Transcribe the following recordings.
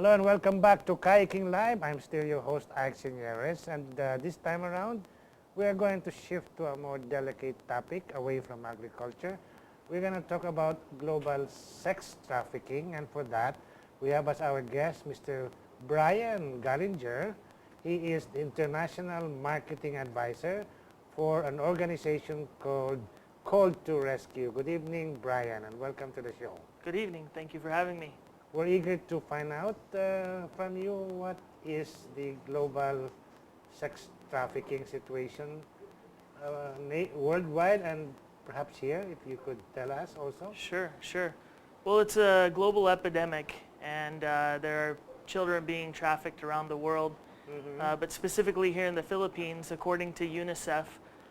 Hello and welcome back to Ka Iking Live. I'm still your host, Ike Seneres, and this time around, we are going to shift to a more delicate topic away from agriculture. We're going to talk about global sex trafficking, and for that, we have as our guest Mr. Bryan Gallinger. He is the International Marketing Advisor for an organization called Call to Rescue. Good evening, Bryan, and welcome to the show. Good evening. Thank you for having me. We're eager to find out from you what is the global sex trafficking situation worldwide and perhaps here, if you could tell us also. Sure. Well, it's a global epidemic, and there are children being trafficked around the world. But specifically here in the Philippines, according to UNICEF,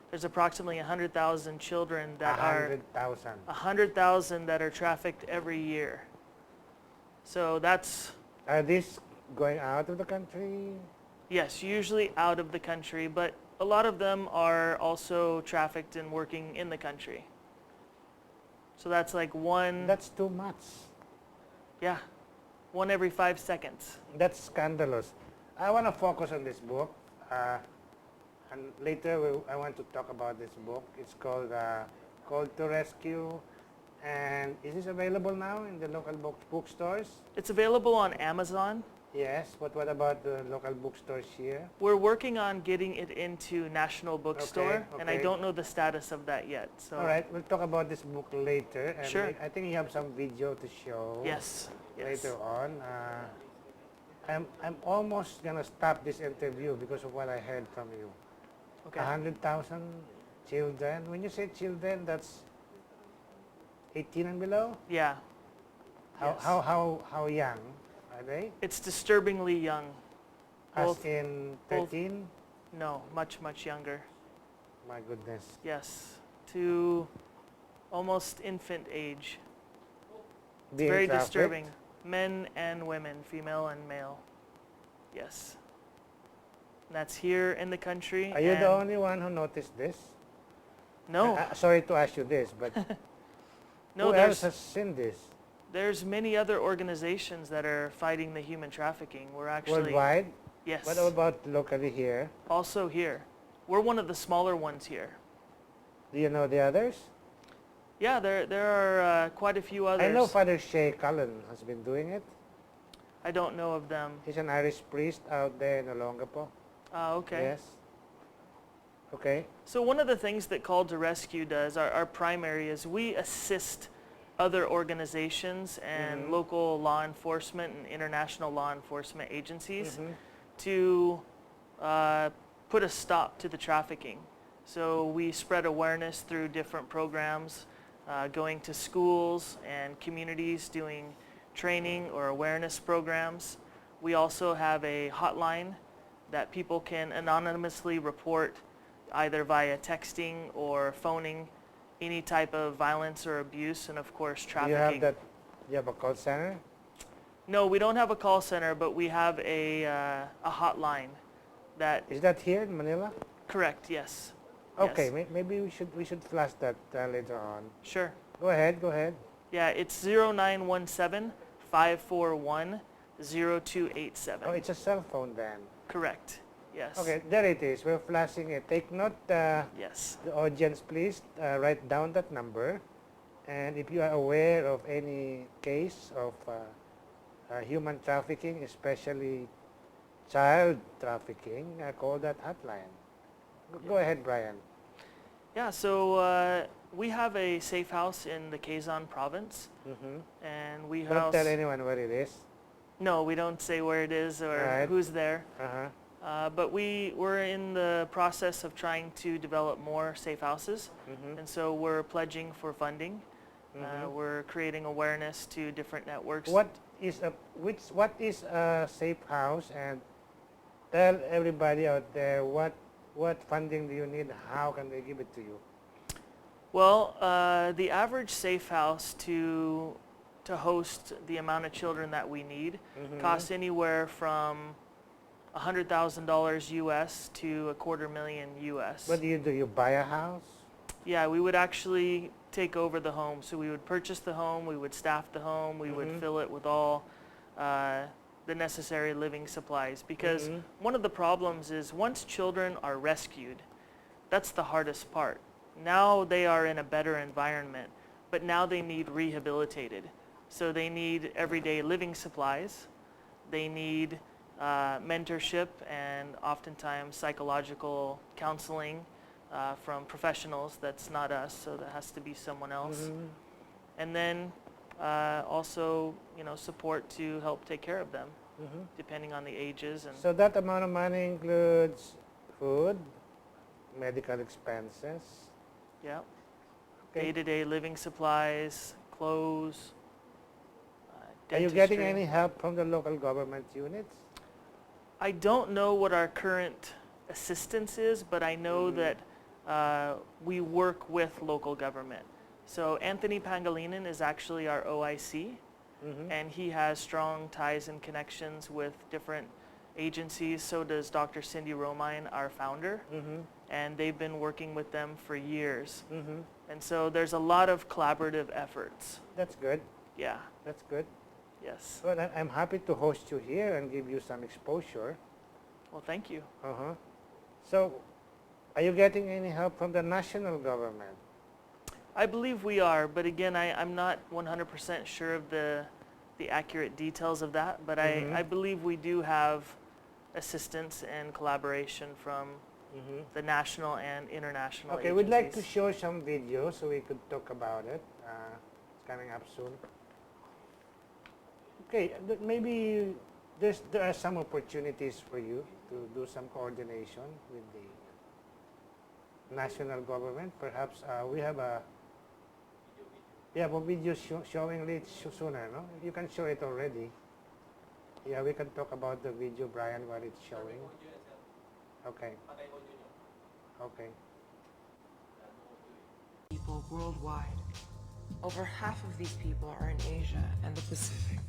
there's approximately 100,000 children that 100,000 that are trafficked every year. So that's... Are these going out of the country? Yes, usually out of the country, but a lot of them are also trafficked and working in the country. So that's like one... That's too much. Yeah, one every 5 seconds. That's scandalous. I want to focus on this book, and later I want to talk about this book. It's called Call to Rescue. And is this available now in the local bookstores? It's available on Amazon. Yes, but what about the local bookstores here? We're working on getting it into National Bookstore, Okay. and I don't know the status of that yet. So. All right, we'll talk about this book later. And Sure. I think you have some video to show Yes. later on. I'm almost going to stop this interview because of what I heard from you. Okay. 100,000 children. When you say children, that's 18 and below? Yeah. How, Yes. how young are they? It's disturbingly young. As in 13? No, much younger. My goodness. Yes, to almost infant age. It's Being very trafficked? disturbing. Men and women, female and male. Yes. And that's here in the country. Are you the only one who noticed this? No. Sorry to ask you this, but No, who else has seen this? There's many other organizations that are fighting the human trafficking. We're actually... Worldwide? Yes. What about locally here? Also here. We're one of the smaller ones here. Do you know the others? Yeah, there are quite a few others. I know Father Shea Cullen has been doing it. I don't know of them. He's an Irish priest out there in Olongapo. Okay. Yes. Okay. So one of the things that Call to Rescue does, our primary, is we assist other organizations and local law enforcement and international law enforcement agencies to put a stop to the trafficking. So we spread awareness through different programs, going to schools and communities, doing training or awareness programs. We also have a hotline that people can anonymously report either via texting or phoning any type of violence or abuse, and of course trafficking. You have a call center? No, we don't have a call center, but we have a hotline that... Is that here in Manila? Correct, yes. Okay, Yes. maybe we should flash that later on. Sure. Go ahead. Yeah, it's 0917-541-0287. Oh, it's a cell phone then. Correct, yes. Okay, there it is. We're flashing it. Take note, Yes. the audience, please write down that number. And if you are aware of any case of human trafficking, especially child trafficking, call that hotline. Go ahead, Bryan. Yeah, so we have a safe house in the Quezon province, and we Don't house... tell anyone where it is. No, we don't say where it is or who's there. But we're in the process of trying to develop more safe houses, and so we're pledging for funding. We're creating awareness to different networks. What is a safe house, and tell everybody out there what funding do you need? How can they give it to you? Well, the average safe house to host the amount of children that we need costs anywhere from $100,000 US to $250,000 US. What do? You buy a house? Yeah, we would actually take over the home. So we would purchase the home, we would staff the home, we would fill it with all the necessary living supplies, because one of the problems is once children are rescued, that's the hardest part. Now they are in a better environment, but now they need rehabilitated. So they need everyday living supplies, they need mentorship and oftentimes psychological counseling from professionals. That's not us, so that has to be someone else. And then also, support to help take care of them, depending on the ages. And So that amount of money includes food, medical expenses. yeah, Okay. day-to-day living supplies, clothes. Are you getting dentistry. any help from the local government units? I don't know what our current assistance is, but I know that we work with local government. So Anthony Pangilinan is actually our OIC, and he has strong ties and connections with different agencies. So does Dr. Cyndi Romine, our founder, and they've been working with them for years. And so there's a lot of collaborative efforts. That's good. Yeah, That's good. yes. Well, I'm happy to host you here and give you some exposure. Well, thank you. So, are you getting any help from the national government? I believe we are, but again, I'm not 100% sure of the accurate details of that, but I believe we do have assistance and collaboration from the national and international Okay, agencies. we'd like to show some videos so we could talk about it. It's coming up soon. Okay, maybe there are some opportunities for you to do some coordination with the national government. Perhaps we have a video showing it sooner, no? You can show it already. Yeah, we can talk about the video, Brian, what it's showing. Okay. Okay. People worldwide. Over half of these people are in Asia and the Pacific.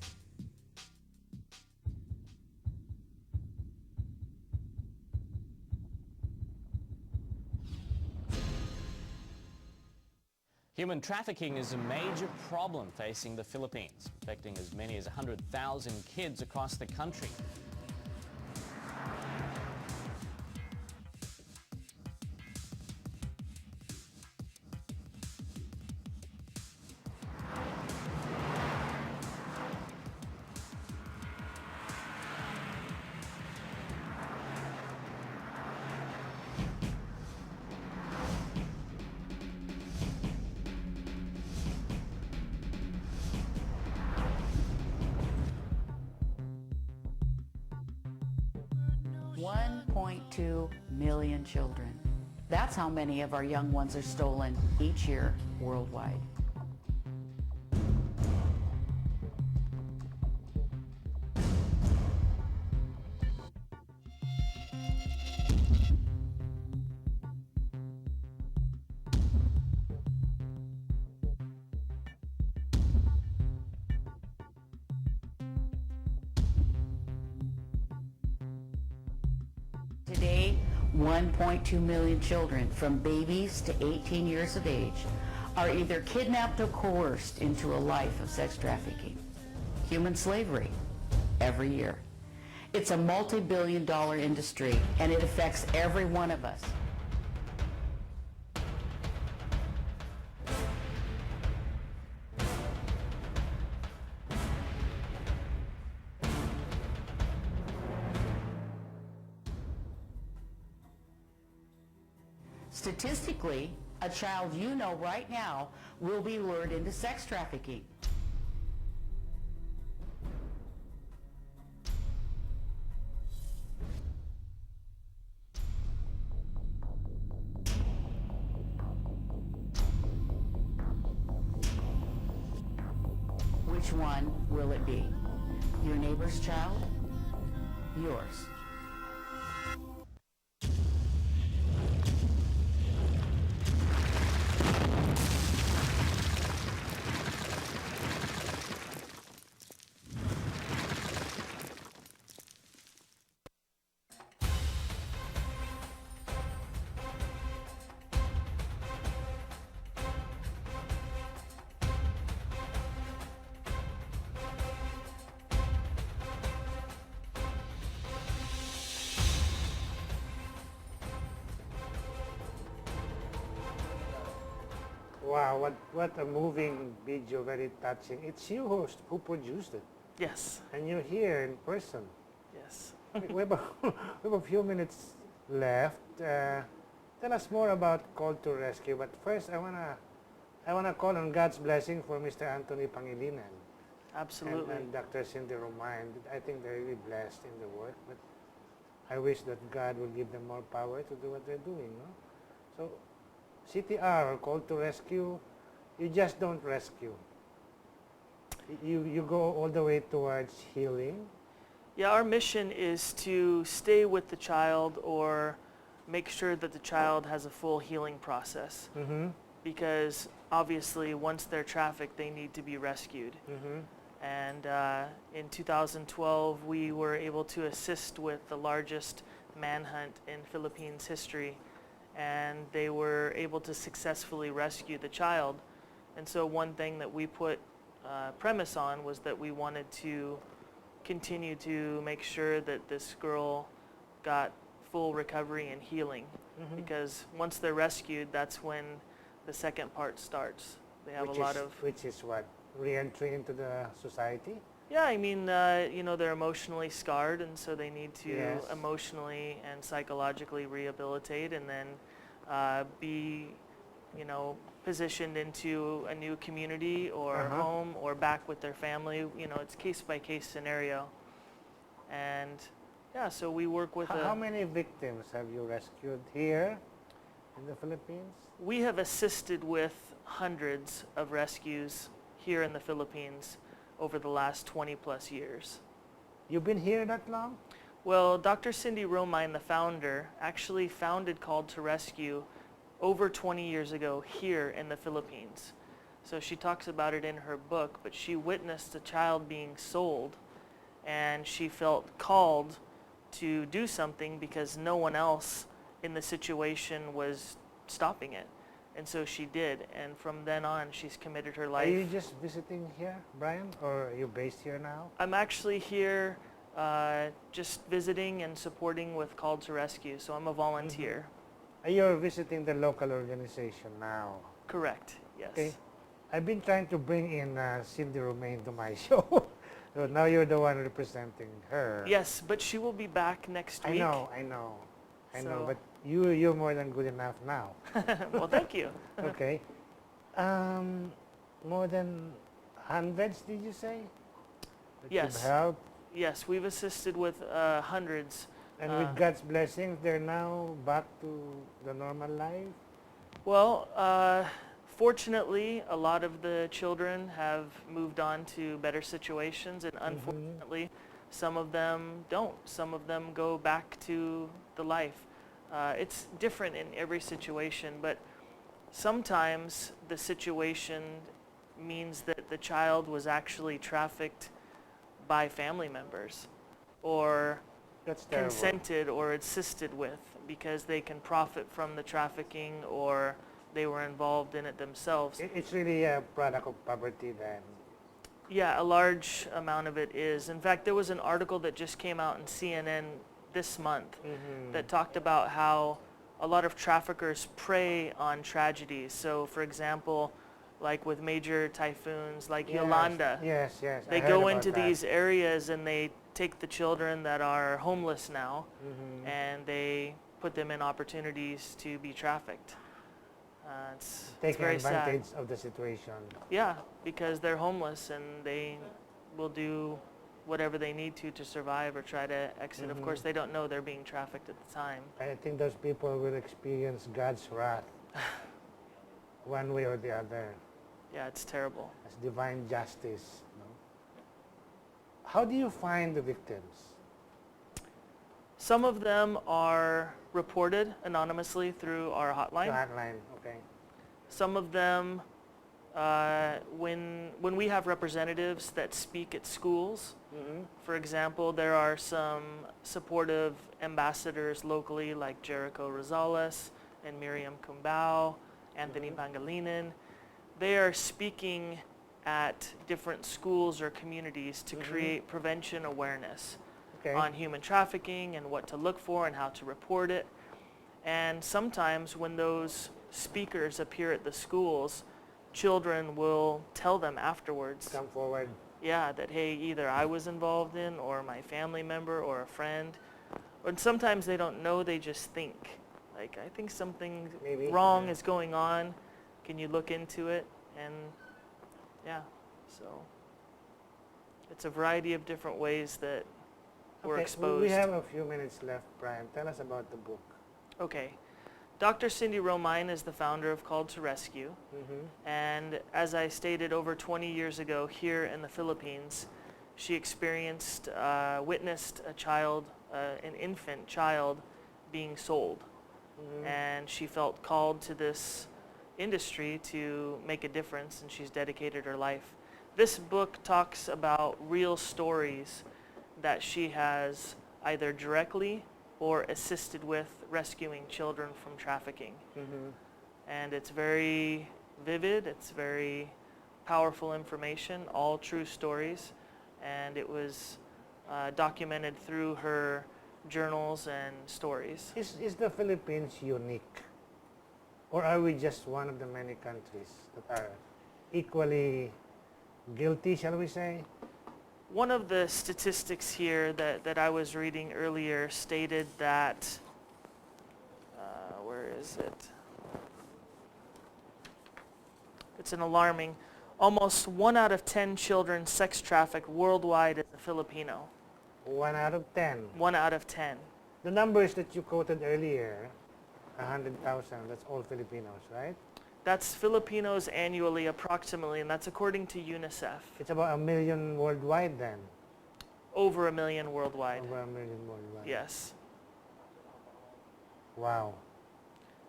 Human trafficking is a major problem facing the Philippines, affecting as many as 100,000 kids across the country. $1.2 million children. That's how many of our young ones are stolen each year worldwide. Today, 1.2 million children from babies to 18 years of age are either kidnapped or coerced into a life of sex trafficking, human slavery, every year. It's a multi-billion-dollar industry, and it affects every one of us. Statistically, a child you know right now will be lured into sex trafficking. Which one will it be? Your neighbor's child? Yours. Wow, what a moving video, very touching. It's you who produced it, Yes, and you're here in person. yes. We have a, we have a few minutes left. Tell us more about Call to Rescue. But first, I wanna call on God's blessing for Mr. Anthony Pangilinan Absolutely. and Dr. Cyndi Romine. I think they're really blessed in the work, but I wish that God will give them more power to do what they're doing. No? So, CTR or Call to Rescue, you just don't rescue. You go all the way towards healing. Yeah, our mission is to stay with the child or make sure that the child has a full healing process. Mm-hmm. Because obviously once they're trafficked, they need to be rescued. Mm-hmm. And in 2012, we were able to assist with the largest manhunt in Philippines history. And they were able to successfully rescue the child. And so one thing that we put premise on was that we wanted to continue to make sure that this girl got full recovery and healing. Mm-hmm. Because once they're rescued, that's when the second part starts. They have Which is what? Re-entry into the society? Yeah, I mean, they're emotionally scarred, and so they need to Yes. emotionally and psychologically rehabilitate and then be, positioned into a new community or Uh-huh. home or back with their family. It's case-by-case scenario. And, yeah, so we work with How many victims have you rescued here in the Philippines? We have assisted with hundreds of rescues here in the Philippines over the last 20 plus years. You've been here that long? Well, Dr. Cyndi Romine, the founder, actually founded Called to Rescue over 20 years ago here in the Philippines. So she talks about it in her book, but she witnessed a child being sold and she felt called to do something because no one else in the situation was stopping it. And so she did, and from then on she's committed her life. Are you just visiting here, Brian, or are you based here now? I'm actually here just visiting and supporting with Called to Rescue, so I'm a volunteer. You're visiting the local organization now. Correct, yes. Okay. I've been trying to bring in Cyndi Romine to my show. So now you're the one representing her. Yes, but she will be back next week. I know, So- but you're more than good enough now. Well, thank you. Okay. More than hundreds, did you say? That Yes. you've helped? Yes, we've assisted with hundreds. And with God's blessings, they're now back to the normal life? Well, fortunately, a lot of the children have moved on to better situations, and unfortunately, some of them don't. Some of them go back to the life. It's different in every situation, but sometimes the situation means that the child was actually trafficked by family members or That's terrible. consented or assisted with because they can profit from the trafficking or they were involved in it themselves. It's really a product of poverty then. Yeah, a large amount of it is. In fact, there was an article that just came out in CNN this month that talked about how a lot of traffickers prey on tragedies. So, for example, like with major typhoons like Yes, Yolanda, Yes. I they heard go about into that. these areas and they take the children that are homeless now and they put them in opportunities to be trafficked. It's Taking very sad. advantage of the situation. Yeah, because they're homeless and they will do whatever they need to survive or try to exit. Of course, they don't know they're being trafficked at the time. I think those people will experience God's wrath one way or the other Yeah, it's terrible. as divine justice. No? How do you find the victims? Some of them are reported anonymously through our The hotline. hotline, okay. Some of them, when we have representatives that speak at schools, for example, there are some supportive ambassadors locally like Jericho Rosales and Miriam Kumbao, Anthony Pangilinan. They are speaking at different schools or communities to create prevention awareness Okay. on human trafficking and what to look for and how to report it. And sometimes when those speakers appear at the schools, children will tell them afterwards. Come forward. Yeah, that hey, either I was involved in, or my family member, or a friend. And sometimes they don't know, they just think. Like, I think something Maybe, wrong yeah. is going on. Can you look into it? And yeah, so it's a variety of different ways that we're Okay, exposed. we have a few minutes left, Brian. Tell us about the book. Okay. Dr. Cyndi Romine is the founder of Called to Rescue. And as I stated, over 20 years ago here in the Philippines, she witnessed a child, an infant child, being sold. And she felt called to this industry to make a difference, and she's dedicated her life. This book talks about real stories that she has either directly or assisted with rescuing children from trafficking. And it's very vivid, it's very powerful information, all true stories, and it was documented through her journals and stories. Is the Philippines unique? Or are we just one of the many countries that are equally guilty, shall we say? One of the statistics here that I was reading earlier stated that, where is it? It's an alarming, almost 1 out of 10 children sex trafficked worldwide is a Filipino. 1 out of 10. 1 out of 10. The numbers that you quoted earlier, 100,000, that's all Filipinos, right? That's Filipinos annually approximately, and that's according to UNICEF. It's about 1 million worldwide then. Over 1 million worldwide. Over 1 million worldwide. Yes. Wow.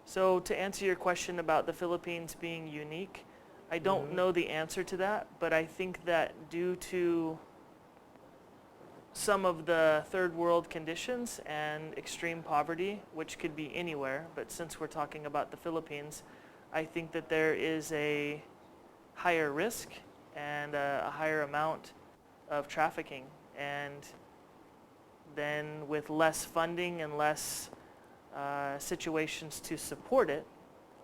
So to answer your question about the Philippines being unique, I don't know the answer to that, but I think that due to some of the third world conditions and extreme poverty, which could be anywhere, but since we're talking about the Philippines, I think that there is a higher risk and a higher amount of trafficking. And then with less funding and less situations to support it,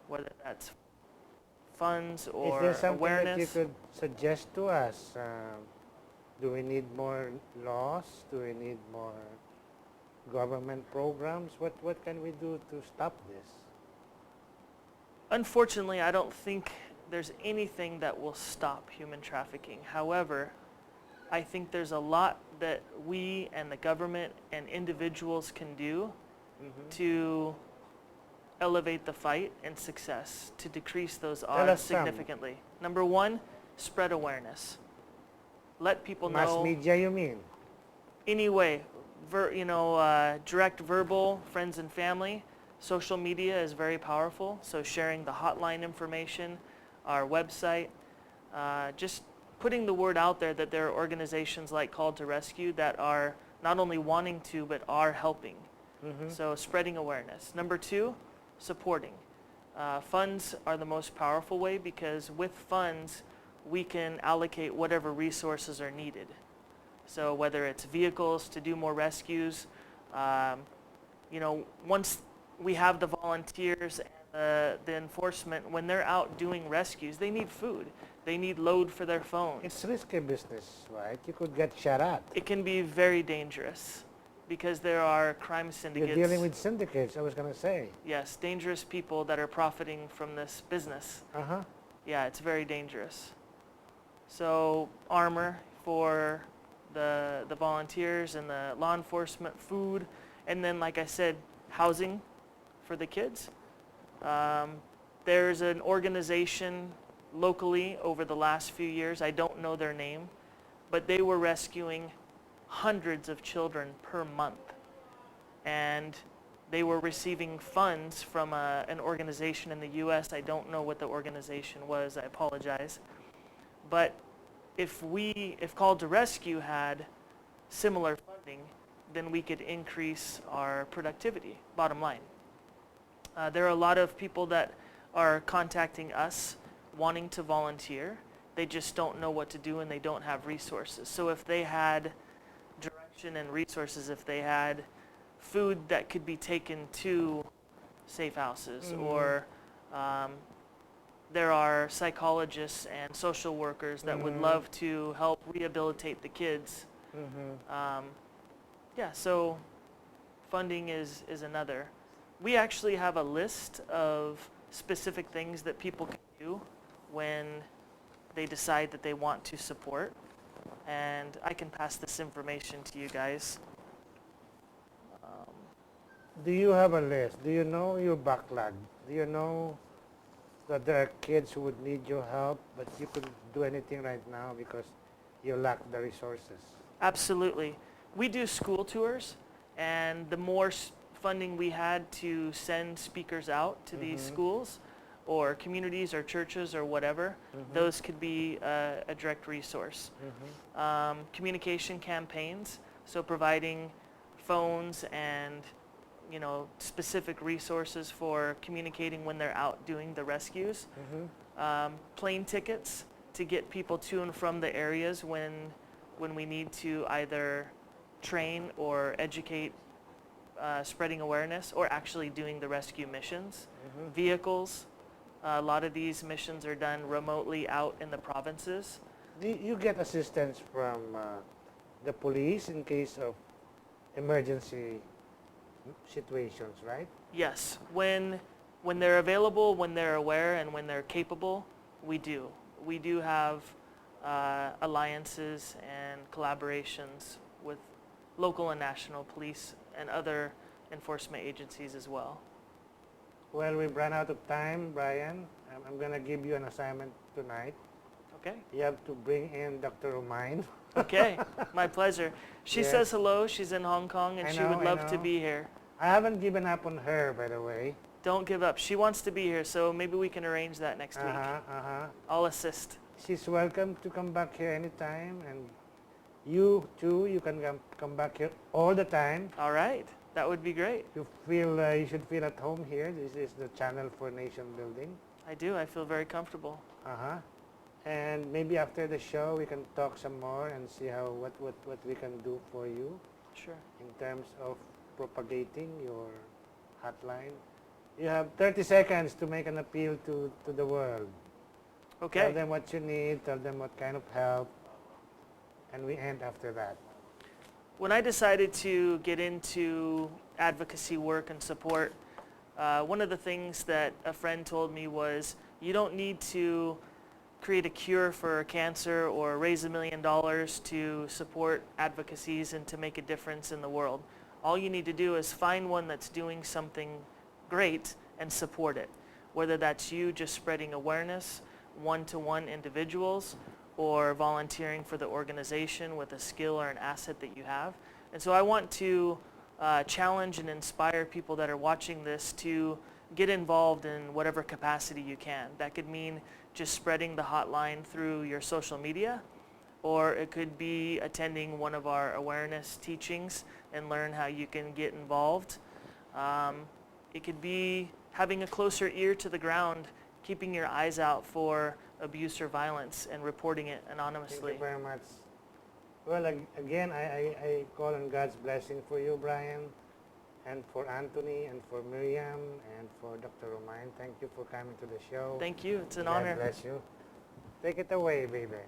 whether that's funds or Is there something awareness. that you could suggest to us? Do we need more laws? Do we need more government programs? What can we do to stop this? Unfortunately, I don't think there's anything that will stop human trafficking. However, I think there's a lot that we and the government and individuals can do to elevate the fight and success, to decrease those odds us some. significantly. Number one, spread awareness. Let people Mass know media, you mean? any way, direct verbal, friends and family. Social media is very powerful, so sharing the hotline information, our website, just putting the word out there that there are organizations like Called to Rescue that are not only wanting to, but are helping. So spreading awareness. Number two, supporting. Funds are the most powerful way because with funds, we can allocate whatever resources are needed. So whether it's vehicles to do more rescues, once we have the volunteers and the enforcement, when they're out doing rescues, they need food. They need load for their phones. It's risky business, right? You could get shot at. It can be very dangerous because there are crime syndicates. You're dealing with syndicates, I was going to say. Yes, dangerous people that are profiting from this business. Yeah, it's very dangerous. So armor for the volunteers and the law enforcement, food, and then like I said, housing for the kids. There's an organization locally over the last few years, I don't know their name, but they were rescuing hundreds of children per month. And they were receiving funds from an organization in the US. I don't know what the organization was, I apologize. But if Called to Rescue had similar funding, then we could increase our productivity, bottom line. There are a lot of people that are contacting us wanting to volunteer. They just don't know what to do and they don't have resources. So if they had direction and resources, if they had food that could be taken to safe houses or there are psychologists and social workers that would love to help rehabilitate the kids. Yeah, so funding is another. We actually have a list of specific things that people can do when they decide that they want to support. And I can pass this information to you guys. Do you have a list? Do you know your backlog? Do you know that there are kids who would need your help, but you couldn't do anything right now because you lack the resources? Absolutely. We do school tours, and the more funding we had to send speakers out to these schools or communities or churches or whatever, those could be a direct resource. Communication campaigns, so providing phones and specific resources for communicating when they're out doing the rescues. Plane tickets to get people to and from the areas when we need to either train or educate, spreading awareness, or actually doing the rescue missions. Vehicles, a lot of these missions are done remotely out in the provinces. Do you get assistance from the police in case of emergency situations, right? Yes, when they're available, when they're aware, and when they're capable, we do. We do have alliances and collaborations with local and national police and other enforcement agencies as well. Well, we've run out of time, Brian. I'm going to give you an assignment tonight. Okay. You have to bring in Dr. Romine. Okay, my pleasure. She Yes. says hello. She's in Hong Kong, and I she know, would I love to know. be here. I haven't given up on her, by the way. Don't give up. She wants to be here, so maybe we can arrange that next week. I'll assist. She's welcome to come back here anytime, and you too, you can come back here all the time. All right, that would be great. You should feel at home here. This is the channel for nation building. I do. I feel very comfortable. And maybe after the show, we can talk some more and see what we can do for you Sure. in terms of propagating your hotline. You have 30 seconds to make an appeal to the world. Tell Okay. them what you need, tell them what kind of help, and we end after that. When I decided to get into advocacy work and support, one of the things that a friend told me was, you don't need to create a cure for cancer or raise $1 million to support advocacies and to make a difference in the world. All you need to do is find one that's doing something great and support it. Whether that's you just spreading awareness, one-to-one individuals, or volunteering for the organization with a skill or an asset that you have. And so I want to challenge and inspire people that are watching this to get involved in whatever capacity you can. That could mean just spreading the hotline through your social media, or it could be attending one of our awareness teachings and learn how you can get involved. It could be having a closer ear to the ground, keeping your eyes out for abuse or violence and reporting it anonymously. Thank you very much. Well, again, I call on God's blessing for you, Brian, and for Anthony, and for Miriam, and for Dr. Romine. Thank you for coming to the show. Thank you. It's an God honor. bless you. Take it away, baby.